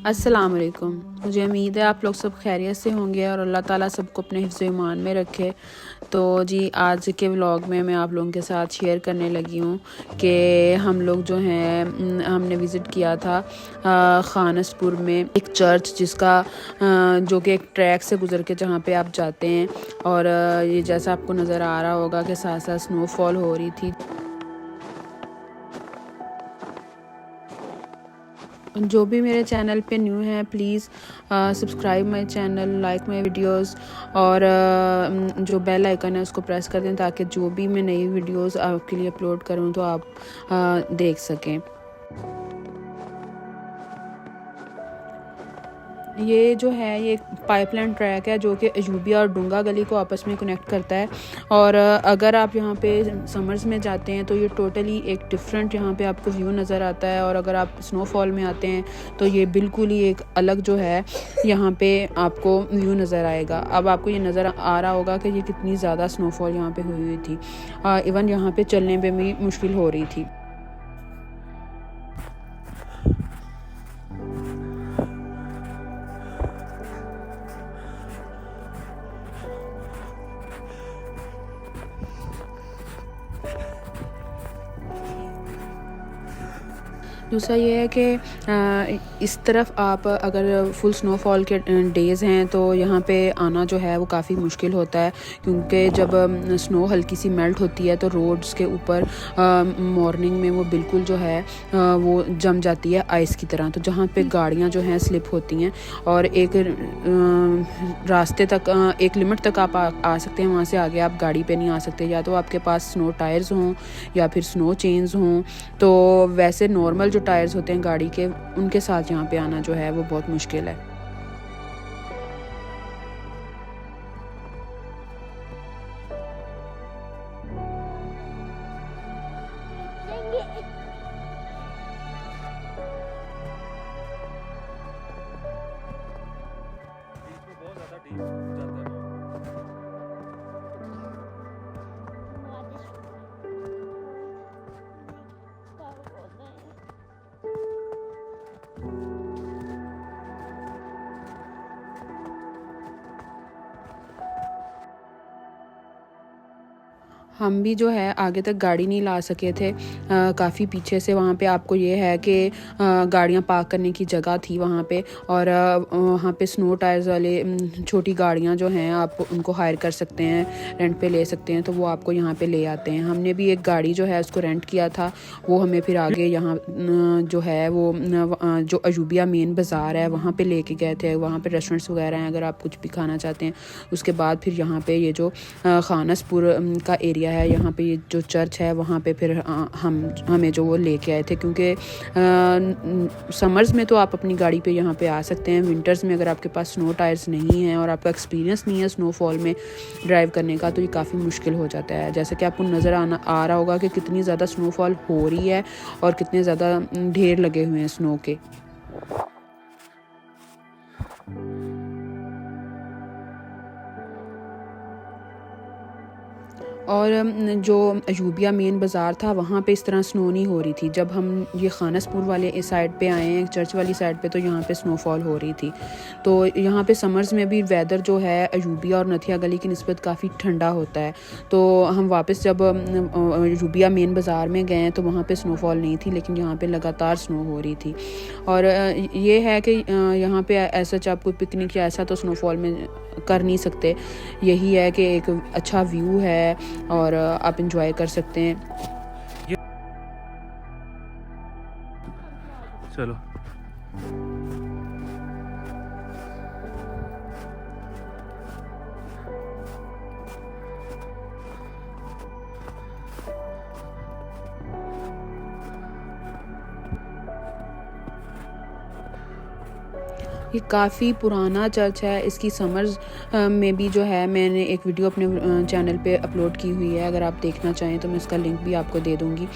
अस्सलाम वालेकुम। मुझे उम्मीद है आप लोग सब खैरियत से होंगे और अल्लाह ताला सबको अपने हिफ्ज़ ईमान में रखे। तो जी आज के व्लॉग में मैं आप लोगों के साथ शेयर करने लगी हूँ कि हम लोग जो हैं हमने विज़िट किया था खानसपुर में एक चर्च जिसका जो कि एक ट्रैक से गुज़र के जहाँ पे आप जाते हैं और ये जैसा आपको नज़र आ रहा होगा कि साथ साथ स्नोफॉल हो रही थी। जो भी मेरे चैनल पे न्यू है please subscribe my channel, like my videos और जो बेल आइकन है उसको प्रेस कर दें ताकि जो भी मैं नई वीडियोस आपके लिए अपलोड करूं तो आप देख सकें। ये जो है ये पाइपलाइन ट्रैक है जो कि अयूबिया और डूंगा गली को आपस में कनेक्ट करता है और अगर आप यहाँ पे समर्स में जाते हैं तो ये टोटली एक डिफरेंट यहाँ पे आपको व्यू नज़र आता है और अगर आप स्नोफॉल में आते हैं तो ये बिल्कुल ही एक अलग जो है यहाँ पे आपको व्यू नज़र आएगा। अब आपको ये नज़र आ रहा होगा कि ये कितनी ज़्यादा स्नोफॉल यहाँ पे हुई थी। इवन यहाँ पे चलने पे भी मुश्किल हो रही थी। दूसरा ये है कि इस तरफ आप अगर फुल स्नोफॉल के डेज़ हैं तो यहाँ पे आना जो है वो काफ़ी मुश्किल होता है क्योंकि जब स्नो हल्की सी मेल्ट होती है तो रोड्स के ऊपर मॉर्निंग में वो बिल्कुल जो है वो जम जाती है आइस की तरह। तो जहाँ पे गाड़ियाँ जो हैं स्लिप होती हैं और एक रास्ते तक एक लिमिट तक आप आ सकते हैं, वहाँ से आगे आप गाड़ी पे नहीं आ सकते। या तो आपके पास स्नो टायर्स हों या फिर स्नो चेन्स हों। तो वैसे नॉर्मल जो टायर्स होते हैं गाड़ी के उनके साथ यहाँ पे आना जो है वो बहुत मुश्किल है। हम भी जो है आगे तक गाड़ी नहीं ला सके थे, काफ़ी पीछे से। वहाँ पे आपको ये है कि गाड़ियाँ पार्क करने की जगह थी वहाँ पे और वहाँ पे स्नो टायर्स वाले छोटी गाड़ियाँ जो हैं आप उनको हायर कर सकते हैं, रेंट पे ले सकते हैं, तो वो आपको यहाँ पे ले आते हैं। हमने भी एक गाड़ी जो है उसको रेंट किया था, वो हमें फिर आगे यहाँ जो है वो जो अयूबिया मेन बाज़ार है वहाँ पे लेके गए थे। वहाँ पे रेस्टोरेंट्स वगैरह हैं अगर आप कुछ भी खाना चाहते हैं। उसके बाद फिर यहाँ पे ये जो खानसपुर का एरिया है, यहाँ पे ये जो चर्च है वहाँ पे फिर हमें जो वो लेके आए थे क्योंकि समर्स में तो आप अपनी गाड़ी पे यहाँ पे आ सकते हैं। विंटर्स में अगर आपके पास स्नो टायर्स नहीं हैं और आपका एक्सपीरियंस नहीं है स्नोफॉल में ड्राइव करने का तो ये काफ़ी मुश्किल हो जाता है। जैसे कि आपको नज़र आ रहा होगा कि कितनी ज़्यादा स्नोफॉल हो रही है और कितने ज़्यादा ढेर लगे हुए हैं स्नो के। और जो अयूबिया मेन बाज़ार था वहाँ पे इस तरह स्नो नहीं हो रही थी। जब हम ये खानसपुर वाले इस साइड पे आए हैं चर्च वाली साइड पे तो यहाँ पे स्नोफॉल हो रही थी। तो यहाँ पे समर्स में भी वेदर जो है अयूबिया और नथिया गली की निस्बत काफ़ी ठंडा होता है। तो हम वापस जब अयूबिया मेन बाज़ार में गए तो वहाँ पे स्नोफॉल नहीं थी लेकिन यहाँ पे लगातार स्नो हो रही थी। और ये है कि यहाँ पे ऐसा आप कोई पिकनिक या ऐसा तो स्नोफॉल में कर नहीं सकते। यही है कि एक अच्छा व्यू है और आप इंजॉय कर सकते हैं। चलो ये काफ़ी पुराना चर्च है। इसकी समर्स में भी जो है मैंने एक वीडियो अपने चैनल पे अपलोड की हुई है। अगर आप देखना चाहें तो मैं इसका लिंक भी आपको दे दूँगी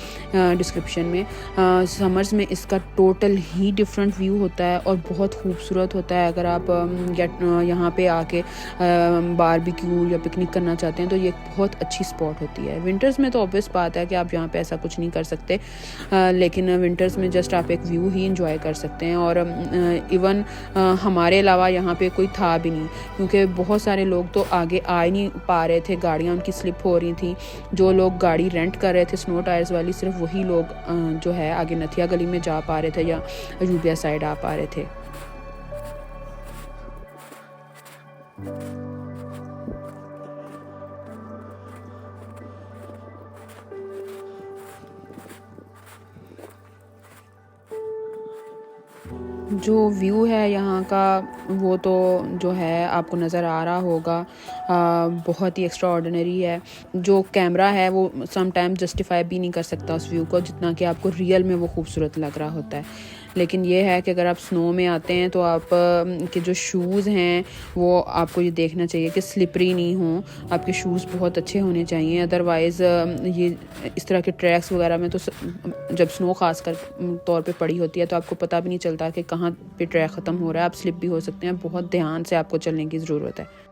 डिस्क्रिप्शन में। समर्स में इसका टोटल ही डिफरेंट व्यू होता है और बहुत खूबसूरत होता है। अगर आप यहाँ पे आके बारबेक्यू या पिकनिक करना चाहते हैं तो ये एक बहुत अच्छी स्पॉट होती है। विंटर्स में तो ऑब्वियस बात है कि आप यहाँ पे ऐसा कुछ नहीं कर सकते, लेकिन विंटर्स में जस्ट आप एक व्यू ही इंजॉय कर सकते हैं। और इवन हमारे अलावा यहाँ पे कोई था भी नहीं, क्योंकि बहुत सारे लोग तो आगे आ ही नहीं पा रहे थे, गाड़ियाँ उनकी स्लिप हो रही थी। जो लोग गाड़ी रेंट कर रहे थे स्नो टायर्स वाली, सिर्फ वही लोग जो है आगे नथिया गली में जा पा रहे थे या यूबिया साइड आ पा रहे थे। जो व्यू है यहाँ का वो तो जो है आपको नज़र आ रहा होगा, बहुत ही एक्स्ट्रा ऑर्डिनरी है। जो कैमरा है वो सम टाइम जस्टिफाई भी नहीं कर सकता उस व्यू को, जितना कि आपको रियल में वो खूबसूरत लग रहा होता है। लेकिन ये है कि अगर आप स्नो में आते हैं तो आप के जो शूज़ हैं वो आपको ये देखना चाहिए कि स्लिपरी नहीं हों। आपके शूज़ बहुत अच्छे होने चाहिए, अदरवाइज़ ये इस तरह के ट्रैक्स वगैरह में तो जब स्नो खासकर तौर पे पड़ी होती है तो आपको पता भी नहीं चलता कि कहाँ पे ट्रैक ख़त्म हो रहा है। आप स्लिप भी हो सकते हैं। बहुत ध्यान से आपको चलने की ज़रूरत है।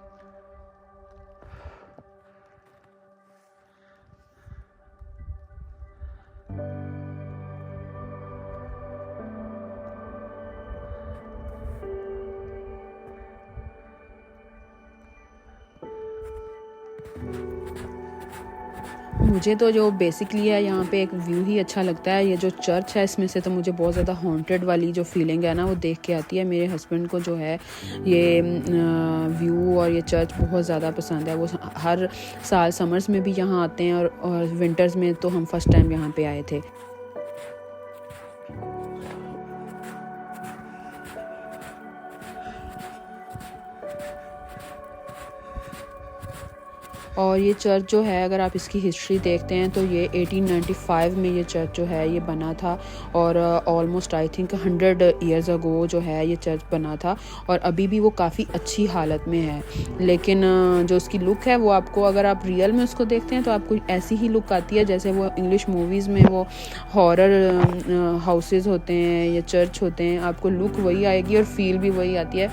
मुझे तो जो बेसिकली है यहाँ पे एक व्यू ही अच्छा लगता है। ये जो चर्च है इसमें से तो मुझे बहुत ज़्यादा हॉन्टेड वाली जो फीलिंग है ना वो देख के आती है। मेरे हस्बैंड को जो है ये व्यू और ये चर्च बहुत ज़्यादा पसंद है। वो हर साल समर्स में भी यहाँ आते हैं और विंटर्स में तो हम फर्स्ट टाइम यहाँ पे आए थे। और ये चर्च जो है अगर आप इसकी हिस्ट्री देखते हैं तो ये 1895 में ये चर्च जो है ये बना था और almost I think 100 years ago जो है ये चर्च बना था और अभी भी वो काफ़ी अच्छी हालत में है। लेकिन जो उसकी लुक है वो आपको, अगर आप रियल में उसको देखते हैं तो आपको ऐसी ही लुक आती है जैसे वो इंग्लिश मूवीज़ में वो हॉरर हाउसेस होते हैं या चर्च होते हैं। आपको लुक वही आएगी और फील भी वही आती है,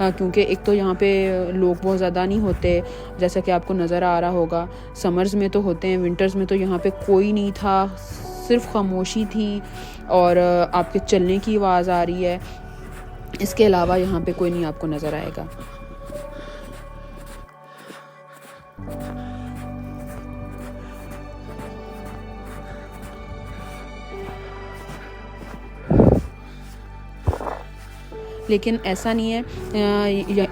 क्योंकि एक तो यहाँ पे लोग बहुत ज़्यादा नहीं होते जैसा कि आपको नज़र आ रहा होगा। समर्स में तो होते हैं, विंटर्स में तो यहाँ पे कोई नहीं था, सिर्फ खामोशी थी और आपके चलने की आवाज़ आ रही है। इसके अलावा यहाँ पे कोई नहीं आपको नज़र आएगा। लेकिन ऐसा नहीं है,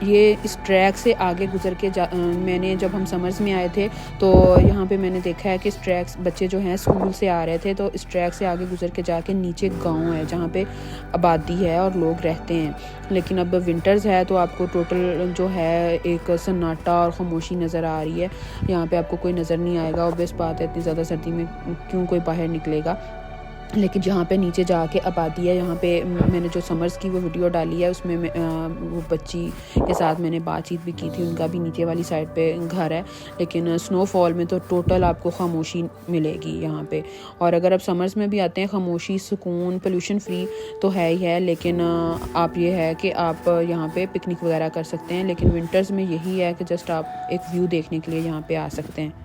ये इस ट्रैक से आगे गुजर के मैंने जब हम समर्स में आए थे तो यहाँ पे मैंने देखा है कि इस ट्रैक बच्चे जो हैं स्कूल से आ रहे थे तो इस ट्रैक से आगे गुजर के जाके नीचे गांव है जहाँ पे आबादी है और लोग रहते हैं। लेकिन अब विंटर्स है तो आपको टोटल जो है एक सन्नाटा और खामोशी नज़र आ रही है। यहाँ पे आपको कोई नज़र नहीं आएगा। ऑब्वियस बात है, इतनी ज़्यादा सर्दी में क्यों कोई बाहर निकलेगा। लेकिन जहाँ पे नीचे जाके आबादी है, यहाँ पे मैंने जो समर्स की वो वीडियो डाली है उसमें वो बच्ची के साथ मैंने बातचीत भी की थी। उनका भी नीचे वाली साइड पे घर है, लेकिन स्नोफॉल में तो टोटल आपको खामोशी मिलेगी यहाँ पे। और अगर आप समर्स में भी आते हैं, खामोशी, सुकून, पोल्यूशन फ्री तो है ही है, लेकिन आप ये है कि आप यहाँ पे पिकनिक वगैरह कर सकते हैं। लेकिन विंटर्स में यही है कि जस्ट आप एक व्यू देखने के लिए यहाँ पे आ सकते हैं।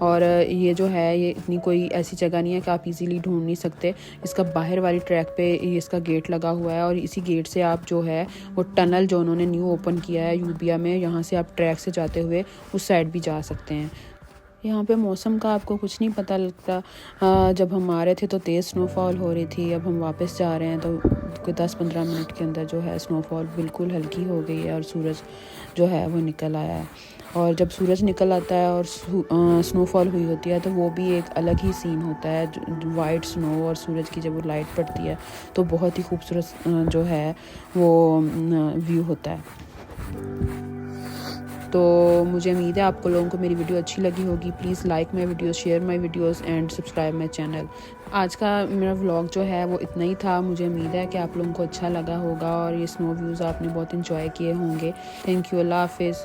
और ये जो है ये इतनी कोई ऐसी जगह नहीं है कि आप इजीली ढूंढ नहीं सकते। इसका बाहर वाली ट्रैक पे ये इसका गेट लगा हुआ है और इसी गेट से आप जो है वो टनल जो उन्होंने न्यू ओपन किया है यूबिया में, यहाँ से आप ट्रैक से जाते हुए उस साइड भी जा सकते हैं। यहाँ पे मौसम का आपको कुछ नहीं पता लगता। जब हम आ रहे थे तो तेज़ स्नोफॉल हो रही थी, अब हम वापस जा रहे हैं तो कोई 10-15 मिनट के अंदर जो है स्नोफॉल बिल्कुल हल्की हो गई है और सूरज जो है वो निकल आया है। और जब सूरज निकल आता है और स्नोफॉल हुई होती है तो वो भी एक अलग ही सीन होता है। वाइट स्नो और सूरज की जब वो लाइट पड़ती है तो बहुत ही खूबसूरत जो है वो व्यू होता है। तो मुझे उम्मीद है आपको लोगों को मेरी वीडियो अच्छी लगी होगी। Please like my videos, share my videos and subscribe my channel. आज का मेरा व्लॉग जो है वो इतना ही था। मुझे उम्मीद है कि आप लोगों को अच्छा लगा होगा और ये स्नो व्यूज़ आपने बहुत इंजॉय किए होंगे। Thank you. अल्लाह हाफिज़।